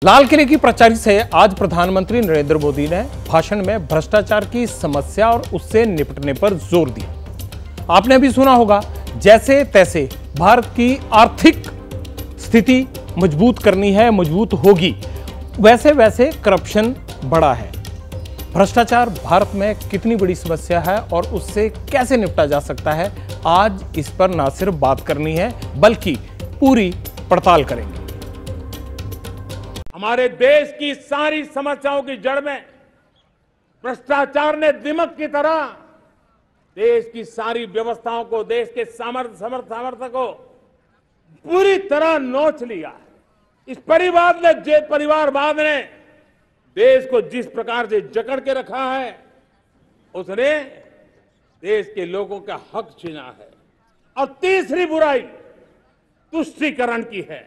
लाल किले की प्राचीर से आज प्रधानमंत्री नरेंद्र मोदी ने भाषण में भ्रष्टाचार की समस्या और उससे निपटने पर जोर दिया। आपने भी सुना होगा, जैसे तैसे भारत की आर्थिक स्थिति मजबूत करनी है, मजबूत होगी, वैसे वैसे करप्शन बढ़ा है। भ्रष्टाचार भारत में कितनी बड़ी समस्या है और उससे कैसे निपटा जा सकता है, आज इस पर ना सिर्फ बात करनी है बल्कि पूरी पड़ताल करेंगे। हमारे देश की सारी समस्याओं की जड़ में भ्रष्टाचार ने दिमक की तरह देश की सारी व्यवस्थाओं को, देश के सामर्थ्य को पूरी तरह नोच लिया है। इस परिवारवाद ने देश को जिस प्रकार से जकड़ के रखा है, उसने देश के लोगों का हक छीना है। और तीसरी बुराई तुष्टीकरण की है।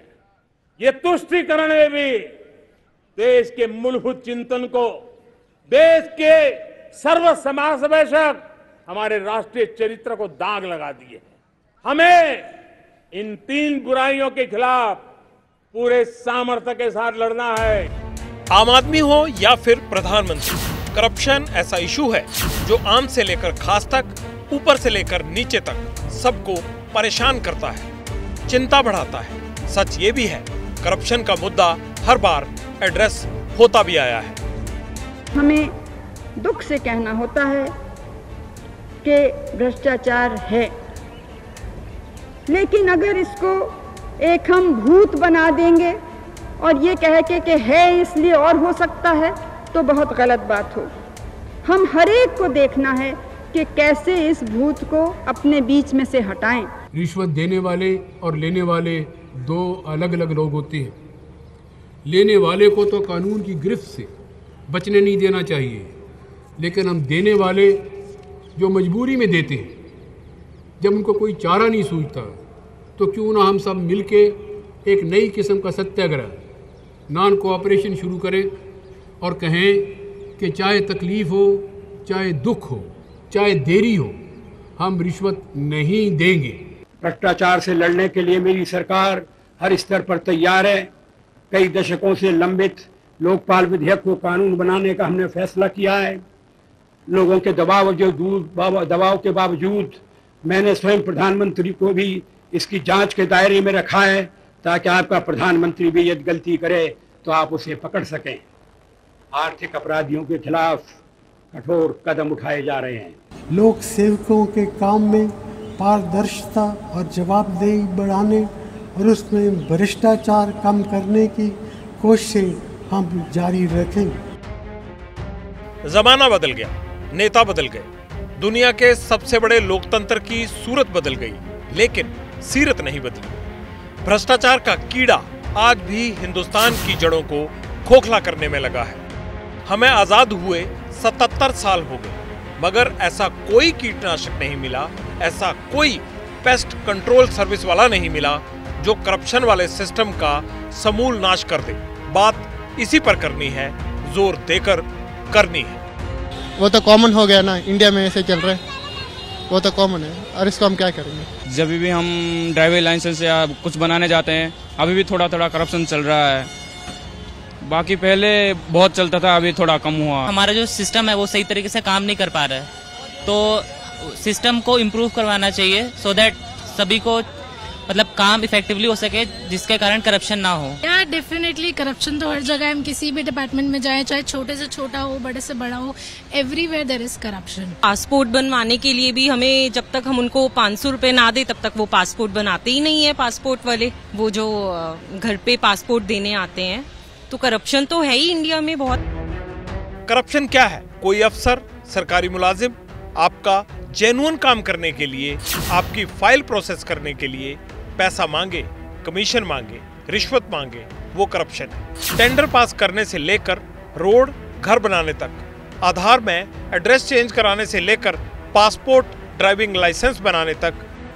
ये तुष्टीकरण में भी देश के मूलभूत चिंतन को, देश के सर्व समावेशक हमारे राष्ट्रीय चरित्र को दाग लगा दिए। हमें इन तीन बुराइयों के खिलाफ पूरे सामर्थ्य के साथ लड़ना है। आम आदमी हो या फिर प्रधानमंत्री, करप्शन ऐसा इशू है जो आम से लेकर खास तक, ऊपर से लेकर नीचे तक सबको परेशान करता है, चिंता बढ़ाता है। सच ये भी है, करप्शन का मुद्दा हर बार एड्रेस होता भी आया है। हमें दुख से कहना होता है कि भ्रष्टाचार है, लेकिन अगर इसको एक हम भूत बना देंगे और ये कह के है इसलिए और हो सकता है, तो बहुत गलत बात हो। हम हर एक को देखना है कि कैसे इस भूत को अपने बीच में से हटाएं। रिश्वत देने वाले और लेने वाले दो अलग अलग लोग होते हैं। लेने वाले को तो कानून की गिरफ्त से बचने नहीं देना चाहिए, लेकिन हम देने वाले जो मजबूरी में देते हैं, जब उनको कोई चारा नहीं सूझता, तो क्यों ना हम सब मिलके एक नई किस्म का सत्याग्रह, नॉन कोऑपरेशन शुरू करें और कहें कि चाहे तकलीफ हो, चाहे दुख हो, चाहे देरी हो, हम रिश्वत नहीं देंगे। भ्रष्टाचार से लड़ने के लिए मेरी सरकार हर स्तर पर तैयार है। कई दशकों से लंबित लोकपाल विधेयक को कानून बनाने का हमने फैसला किया है। लोगों के दबाव के बावजूद मैंने स्वयं प्रधानमंत्री को भी इसकी जांच के दायरे में रखा है, ताकि आपका प्रधानमंत्री भी यदि गलती करे तो आप उसे पकड़ सकें। आर्थिक अपराधियों के खिलाफ कठोर कदम उठाए जा रहे हैं। लोक सेवकों के काम में पारदर्शिता और जवाबदेही बढ़ाने और उसमें भ्रष्टाचार कम करने की कोशिशें हम जारी रखेंगे। जमाना बदल गया, नेता बदल गए, दुनिया के सबसे बड़े लोकतंत्र की सूरत बदल गई, लेकिन सीरत नहीं बदली। भ्रष्टाचार का कीड़ा आज भी हिंदुस्तान की जड़ों को खोखला करने में लगा है। हमें आजाद हुए 77 साल हो गए, मगर ऐसा कोई कीटनाशक नहीं मिला, ऐसा कोई पेस्ट कंट्रोल सर्विस वाला नहीं मिला जो करप्शन वाले सिस्टम का समूल नाश कर दे। बात इसी पर करनी है, जोर देकर करनी है। वो तो कॉमन हो गया ना, इंडिया में ऐसे चल रहा है, वो तो कॉमन है और इसको हम क्या करेंगे। जब भी हम ड्राइविंग लाइसेंस या कुछ बनाने जाते हैं, अभी भी थोड़ा थोड़ा करप्शन चल रहा है। बाकी पहले बहुत चलता था, अभी थोड़ा कम हुआ। हमारा जो सिस्टम है वो सही तरीके से काम नहीं कर पा रहा है, तो सिस्टम को इम्प्रूव करवाना चाहिए, सो दैट सभी को मतलब काम इफेक्टिवली हो सके, जिसके कारण करप्शन ना हो। यार डेफिनेटली करप्शन तो हर जगह है। हम किसी भी डिपार्टमेंट में जाए, चाहे छोटे से छोटा हो, बड़े से बड़ा हो, everywhere there is corruption. Passport बनवाने के लिए भी हमें, जब तक हम उनको 500 रुपए ना दे, तब तक वो पासपोर्ट बनाते ही नहीं है। पासपोर्ट वाले वो जो घर पे पासपोर्ट देने आते हैं, तो करप्शन तो है ही इंडिया में बहुत। करप्शन क्या है? कोई अफसर, सरकारी मुलाजिम आपका जेन्युइन काम करने के लिए, आपकी फाइल प्रोसेस करने के लिए पैसा मांगे, कमीशन मांगे, रिश्वत मांगे, वो करप्शन है। टेंडर पास करने से लेकर रोड, घर बनाने तक, आधार में एड्रेस चेंज कराने से लेकर पासपोर्ट, ड्राइविंग लाइसेंस बनाने तक,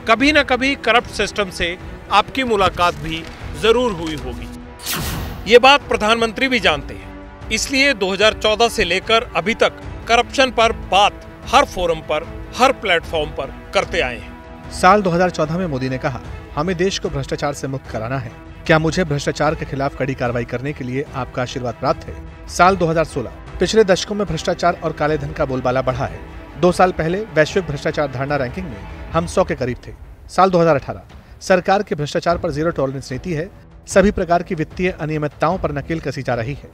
कभी ना कभी करप्ट सिस्टम से आपकी मुलाकात भी जरूर हुई होगी। ये बात प्रधानमंत्री भी जानते हैं, इसलिए 2014 से लेकर अभी तक करप्शन पर बात हर फोरम पर, हर प्लेटफॉर्म पर करते आए हैं। साल 2014 में मोदी ने कहा, हमें देश को भ्रष्टाचार से मुक्त कराना है। क्या मुझे भ्रष्टाचार के खिलाफ कड़ी कार्रवाई करने के लिए आपका आशीर्वाद प्राप्त है? साल 2016। पिछले दशकों में भ्रष्टाचार और काले धन का बोलबाला बढ़ा है। 2 साल पहले वैश्विक भ्रष्टाचार धारणा रैंकिंग में हम 100 के करीब थे। साल 2018। सरकार की भ्रष्टाचार पर जीरो टॉलरेंस नीति है। सभी प्रकार की वित्तीय अनियमितताओं पर नकेल कसी जा रही है।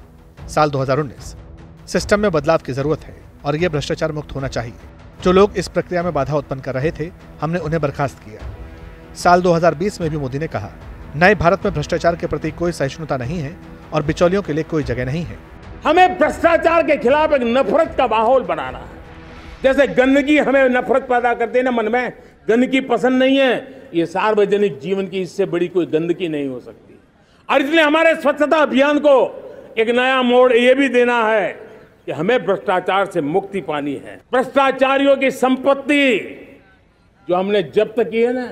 साल 2019। सिस्टम में बदलाव की जरूरत है और यह भ्रष्टाचार मुक्त होना चाहिए। जो लोग इस प्रक्रिया में बाधा उत्पन्न कर रहे थे, हमने उन्हें बर्खास्त किया। साल 2020 में भी मोदी ने कहा, नए भारत में भ्रष्टाचार के प्रति कोई सहिष्णुता नहीं है और बिचौलियों के लिए कोई जगह नहीं है। हमें भ्रष्टाचार के खिलाफ एक नफरत का माहौल बनाना है। जैसे गंदगी हमें नफरत पैदा करती है ना मन में, गंदगी पसंद नहीं है, ये सार्वजनिक जीवन की इससे बड़ी कोई गंदगी नहीं हो सकती। और इसलिए हमारे स्वच्छता अभियान को एक नया मोड़ ये भी देना है कि हमें भ्रष्टाचार से मुक्ति पानी है। भ्रष्टाचारियों की संपत्ति जो हमने जब्त की है ना,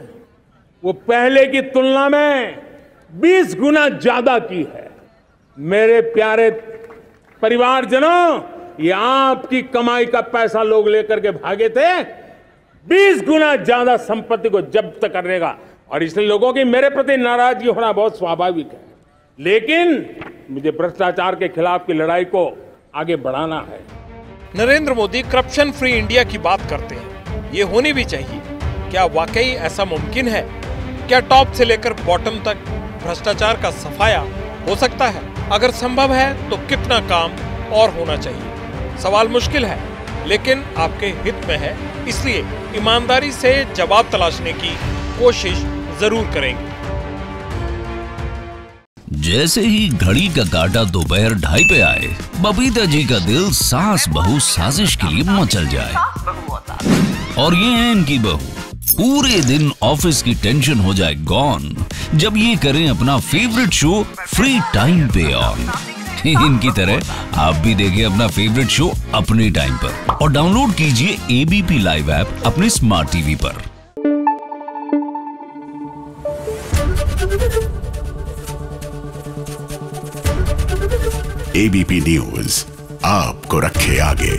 वो पहले की तुलना में 20 गुना ज्यादा की है। मेरे प्यारे परिवारजनों, ये आपकी कमाई का पैसा लोग लेकर के भागे थे, 20 गुना ज्यादा संपत्ति को जब्त करने का। और इसलिए लोगों की मेरे प्रति नाराजगी होना बहुत स्वाभाविक है, लेकिन मुझे भ्रष्टाचार के खिलाफ की लड़ाई को आगे बढ़ाना है। Narendra Modi corruption free India की बात करते हैं, ये होनी भी चाहिए। क्या वाकई ऐसा मुमकिन है? क्या टॉप से लेकर बॉटम तक भ्रष्टाचार का सफाया हो सकता है? अगर संभव है तो कितना काम और होना चाहिए? सवाल मुश्किल है, लेकिन आपके हित में है, इसलिए ईमानदारी से जवाब तलाशने की कोशिश जरूर करेंगे। जैसे ही घड़ी का काटा दोपहर 2:30 पे आए, बबीता जी का दिल सास बहू साजिश के लिए मचल जाए। और ये है इनकी बहू, पूरे दिन ऑफिस की टेंशन हो जाए गॉन जब ये करें अपना फेवरेट शो फ्री टाइम पे ऑन। इनकी तरह आप भी देखिए अपना फेवरेट शो अपने टाइम पर और डाउनलोड कीजिए एबीपी लाइव ऐप अपने स्मार्ट टीवी पर। एबीपी न्यूज आपको रखे आगे।